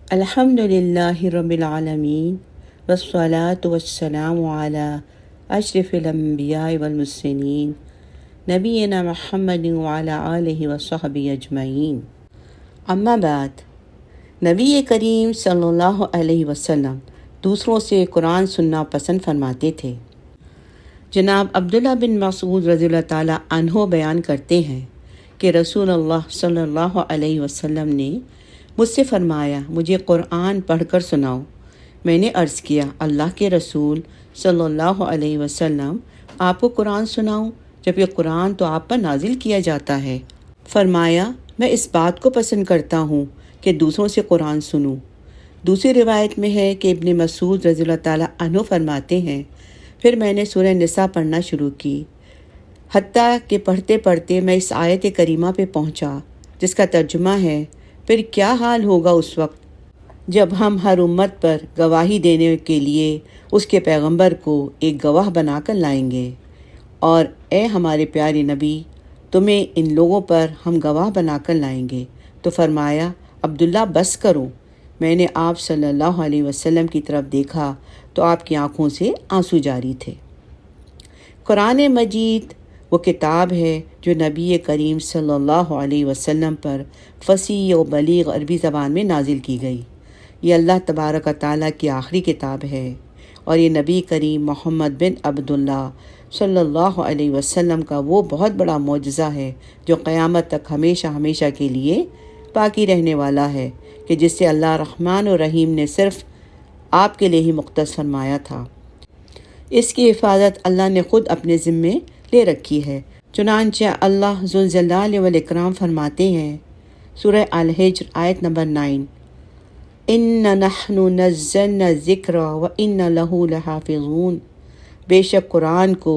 الحمد للہ رب العالمین والصلاة والسلام علی اشرف الانبیاء والمرسلین نبینا محمد وعلی آلہ وصحبہ اجمعین۔ اما بعد، نبی کریم صلی اللہ علیہ وسلم دوسروں سے قرآن سننا پسند فرماتے تھے۔ جناب عبداللہ بن مسعود رضی اللہ تعالیٰ عنہ بیان کرتے ہیں کہ رسول اللہ صلی اللہ علیہ وسلم نے مجھ سے فرمایا، مجھے قرآن پڑھ کر سناؤ۔ میں نے عرض کیا، اللہ کے رسول صلی اللہ علیہ وسلم، آپ کو قرآن سناؤں جب یہ قرآن تو آپ پر نازل کیا جاتا ہے؟ فرمایا، میں اس بات کو پسند کرتا ہوں کہ دوسروں سے قرآن سنوں۔ دوسری روایت میں ہے کہ ابن مسعود رضی اللہ تعالیٰ عنہ فرماتے ہیں، پھر میں نے سورہ نساء پڑھنا شروع کی، حتیٰ کہ پڑھتے پڑھتے میں اس آیت کریمہ پہ پہنچا جس کا ترجمہ ہے، پھر کیا حال ہوگا اس وقت جب ہم ہر امت پر گواہی دینے کے لیے اس کے پیغمبر کو ایک گواہ بنا کر لائیں گے، اور اے ہمارے پیارے نبی، تمہیں ان لوگوں پر ہم گواہ بنا کر لائیں گے۔ تو فرمایا، عبداللہ بس کرو۔ میں نے آپ صلی اللہ علیہ وسلم کی طرف دیکھا تو آپ کی آنکھوں سے آنسو جاری تھے۔ قرآن مجید وہ کتاب ہے جو نبی کریم صلی اللہ علیہ وسلم پر فصیح و بلیغ عربی زبان میں نازل کی گئی۔ یہ اللہ تبارک و تعالیٰ کی آخری کتاب ہے، اور یہ نبی کریم محمد بن عبداللہ صلی اللہ علیہ وسلم کا وہ بہت بڑا معجزہ ہے جو قیامت تک ہمیشہ ہمیشہ کے لیے باقی رہنے والا ہے، کہ جس سے اللہ رحمان و رحیم نے صرف آپ کے لیے ہی مختص فرمایا تھا۔ اس کی حفاظت اللہ نے خود اپنے ذمے لے رکھی ہے، چنانچہ اللہ ذوالجلال والاکرام فرماتے ہیں، سورہ الحجر آیت نمبر 9، اِنَّا نَحْنُ نَزَّلْنَا الذِّکْرَ وَإِنَّا لَهُ لَحَافِظُونَ، بے شک قرآن کو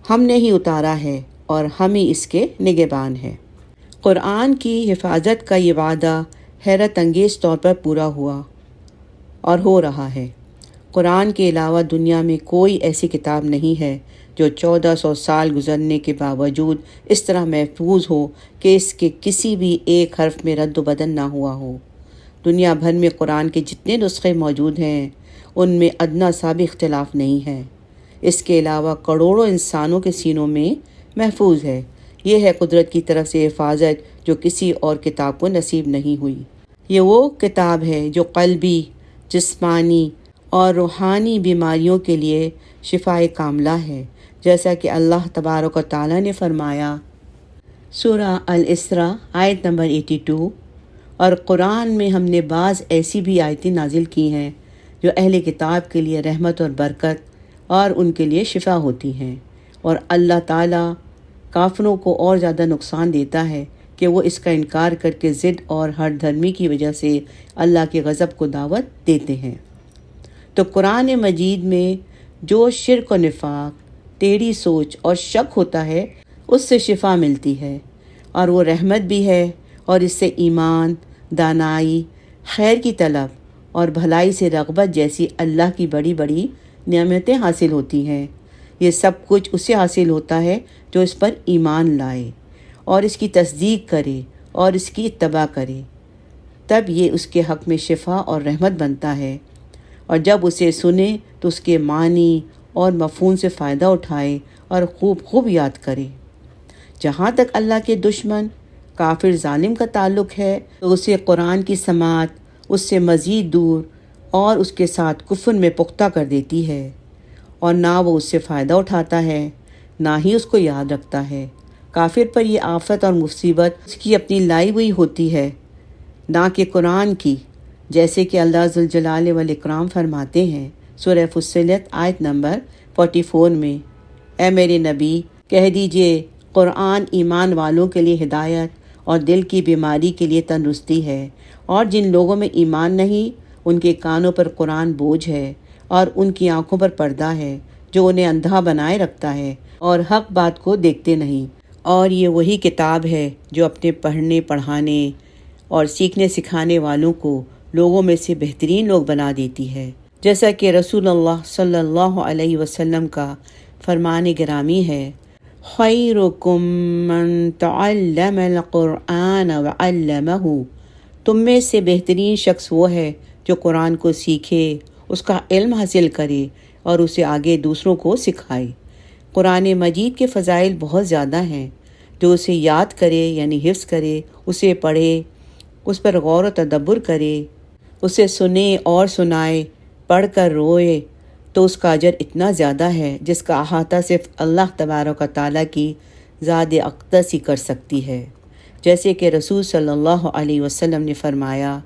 ہم نے ہی اتارا ہے اور ہم ہی اس کے نگہبان ہیں۔ قرآن کی حفاظت کا یہ وعدہ حیرت انگیز طور پر پورا ہوا اور ہو رہا ہے۔ قرآن کے علاوہ دنیا میں کوئی ایسی کتاب نہیں ہے جو 1400 سال گزرنے کے باوجود اس طرح محفوظ ہو کہ اس کے کسی بھی ایک حرف میں رد و بدل نہ ہوا ہو۔ دنیا بھر میں قرآن کے جتنے نسخے موجود ہیں ان میں ادنیٰ سا بھی اختلاف نہیں ہے۔ اس کے علاوہ کروڑوں انسانوں کے سینوں میں محفوظ ہے۔ یہ ہے قدرت کی طرف سے حفاظت جو کسی اور کتاب کو نصیب نہیں ہوئی۔ یہ وہ کتاب ہے جو قلبی، جسمانی اور روحانی بیماریوں کے لیے شفائے کاملہ ہے، جیسا کہ اللہ تبارک و تعالیٰ نے فرمایا، سورہ الاسراء آیت نمبر 82، اور قرآن میں ہم نے بعض ایسی بھی آیتیں نازل کی ہیں جو اہل کتاب کے لیے رحمت اور برکت اور ان کے لیے شفا ہوتی ہیں، اور اللہ تعالیٰ کافروں کو اور زیادہ نقصان دیتا ہے کہ وہ اس کا انکار کر کے ضد اور ہر دھرمی کی وجہ سے اللہ کے غضب کو دعوت دیتے ہیں۔ تو قرآن مجید میں جو شرک و نفاق، ٹیڑھی سوچ اور شک ہوتا ہے اس سے شفا ملتی ہے، اور وہ رحمت بھی ہے، اور اس سے ایمان، دانائی، خیر کی طلب اور بھلائی سے رغبت جیسی اللہ کی بڑی بڑی نعمتیں حاصل ہوتی ہیں۔ یہ سب کچھ اسے حاصل ہوتا ہے جو اس پر ایمان لائے اور اس کی تصدیق کرے اور اس کی اتباع کرے، تب یہ اس کے حق میں شفا اور رحمت بنتا ہے، اور جب اسے سنے تو اس کے معنی اور مفہوم سے فائدہ اٹھائے اور خوب خوب یاد کرے۔ جہاں تک اللہ کے دشمن کافر ظالم کا تعلق ہے تو اسے قرآن کی سماعت اس سے مزید دور اور اس کے ساتھ کفر میں پختہ کر دیتی ہے، اور نہ وہ اس سے فائدہ اٹھاتا ہے نہ ہی اس کو یاد رکھتا ہے۔ کافر پر یہ آفت اور مصیبت اس کی اپنی لائی ہوئی ہوتی ہے، نہ کہ قرآن کی، جیسے کہ اللہ ذوالجلال والاکرام فرماتے ہیں سورہ فصلت آیت نمبر 44 میں، اے میرے نبی کہہ دیجئے، قرآن ایمان والوں کے لیے ہدایت اور دل کی بیماری کے لیے تندرستی ہے، اور جن لوگوں میں ایمان نہیں ان کے کانوں پر قرآن بوجھ ہے اور ان کی آنکھوں پر پردہ ہے، جو انہیں اندھا بنائے رکھتا ہے اور حق بات کو دیکھتے نہیں۔ اور یہ وہی کتاب ہے جو اپنے پڑھنے پڑھانے اور سیکھنے سکھانے والوں کو لوگوں میں سے بہترین لوگ بنا دیتی ہے، جیسا کہ رسول اللہ صلی اللہ علیہ وسلم کا فرمان گرامی ہے، خیرکم من تعلم القرآن وعلمہ، تم میں سے بہترین شخص وہ ہے جو قرآن کو سیکھے، اس کا علم حاصل کرے اور اسے آگے دوسروں کو سکھائے۔ قرآن مجید کے فضائل بہت زیادہ ہیں۔ جو اسے یاد کرے یعنی حفظ کرے، اسے پڑھے، اس پر غور و تدبر کرے، اسے سنے اور سنائے، پڑھ کر روئے، تو اس کا اجر اتنا زیادہ ہے جس کا احاطہ صرف اللہ تبارک و تعالیٰ کی ذات اقدس ہی کر سکتی ہے۔ جیسے کہ رسول صلی اللہ علیہ وسلم نے فرمایا،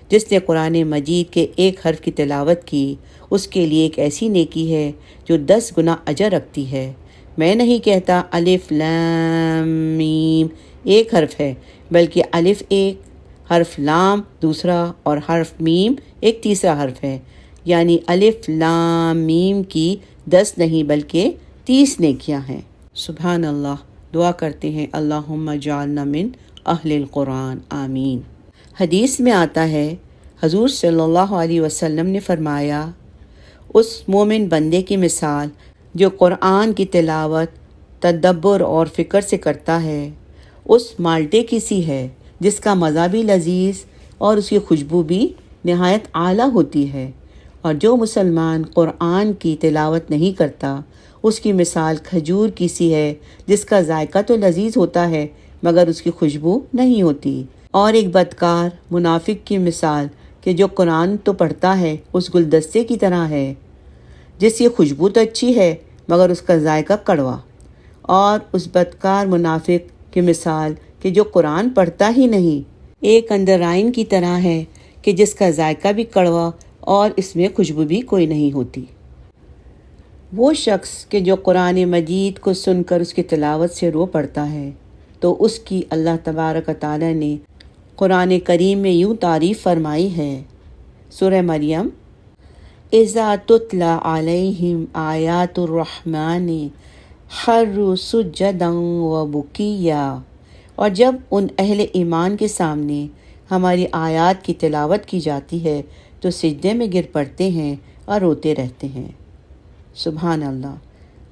جس نے قرآن مجید کے ایک حرف کی تلاوت کی، اس کے لیے ایک ایسی نیکی ہے جو 10 گنا اجر رکھتی ہے۔ میں نہیں کہتا الف لام میم ایک حرف ہے، بلکہ الف ایک، حرف لام دوسرا اور حرف میم ایک تیسرا حرف ہے، یعنی الف لام میم کی 10 نہیں بلکہ 30 نیکیاں ہیں۔ سبحان اللہ۔ دعا کرتے ہیں اللہم اجعلنا من اہل القرآن، آمین۔ حدیث میں آتا ہے، حضور صلی اللہ علیہ وسلم نے فرمایا، اس مومن بندے کی مثال جو قرآن کی تلاوت، تدبر اور فکر سے کرتا ہے، اس مالٹے کی سی ہے جس کا مزہ بھی لذیذ اور اس کی خوشبو بھی نہایت اعلیٰ ہوتی ہے۔ اور جو مسلمان قرآن کی تلاوت نہیں کرتا، اس کی مثال کھجور کی سی ہے جس کا ذائقہ تو لذیذ ہوتا ہے مگر اس کی خوشبو نہیں ہوتی۔ اور ایک بدکار منافق کی مثال کہ جو قرآن تو پڑھتا ہے اس گلدستے کی طرح ہے جس کی خوشبو تو اچھی ہے مگر اس کا ذائقہ کڑوا۔ اور اس بدکار منافق کی مثال کہ جو قرآن پڑھتا ہی نہیں، ایک اندرائن کی طرح ہے کہ جس کا ذائقہ بھی کڑوا اور اس میں خوشبو بھی کوئی نہیں ہوتی۔ وہ شخص کہ جو قرآن مجید کو سن کر اس کی تلاوت سے رو پڑتا ہے تو اس کی اللہ تبارک و تعالیٰ نے قرآن کریم میں یوں تعریف فرمائی ہے۔ سورہ مریم، اذا تتلی علیہم آیات الرحمن خروا سجدا وبکیا، اور جب ان اہل ایمان کے سامنے ہماری آیات کی تلاوت کی جاتی ہے تو سجدے میں گر پڑتے ہیں اور روتے رہتے ہیں۔ سبحان اللہ۔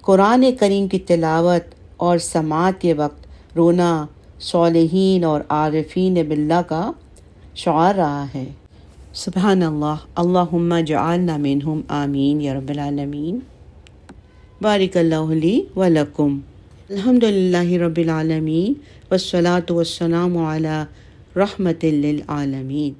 قرآن کریم کی تلاوت اور سماعت کے وقت رونا صالحین اور عارفین باللہ کا شعار رہا ہے۔ سبحان اللہ۔ اللہم اجعلنا منہم، آمین یا رب العالمین۔ بارک اللہ لی و لکم۔ الحمد للہ رب العالمین والصلاة والسلام علی رحمت للعالمین۔